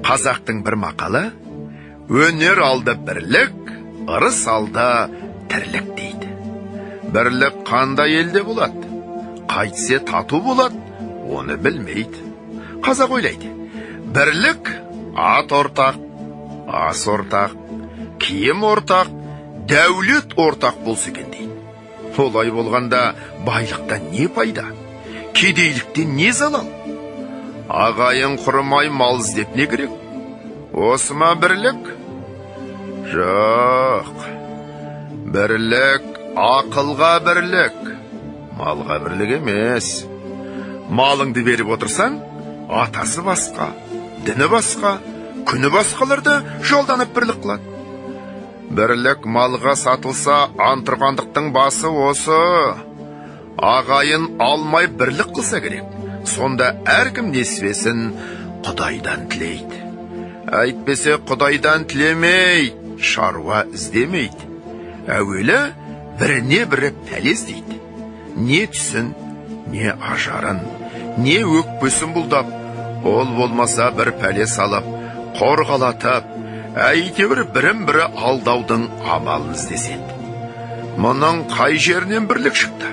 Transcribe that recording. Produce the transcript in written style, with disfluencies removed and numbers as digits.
Қазақтың бір мақалы: өнер алды бірлік, ырыс алды тірлік дейді. Бірлік қандай елде болады? Қайтсе тату болады, оны білмейді. Қазақ ойлайды: бірлік ат ортақ, ас ортақ, киім ортақ, дәулет ортақ болса екен дейді. Олай болғанда байлықтан не пайда? Кедейліктен не залал? Ағайын құрымай мал іздеп не керек? Осы ма бірлік? Жоқ. Бірлік ақылға бірлік, малға бірлік емес. Малыңды беріп отырсаң, атасы басқа, діні басқа, күні басқаларды жолданып бірлік қылады. Бірлік малға сатылса, антұрғандықтың басы осы. Ағайын алмай бірлік қылса керек. Сонда әркім несібесін Құдайдан тілейді. Әйтпесе Құдайдан тілемейді, шаруа іздемейді. Әуелі біріне бірі пәле іздейді. Не түсін, не ажарын, не өкпесін бұлдап, ол болмаса бір пәле салып, қорғалатып, әйтеуір бірін бірі алдаудың амалын іздеседі. Мұның қай жерінен бірлік шықты?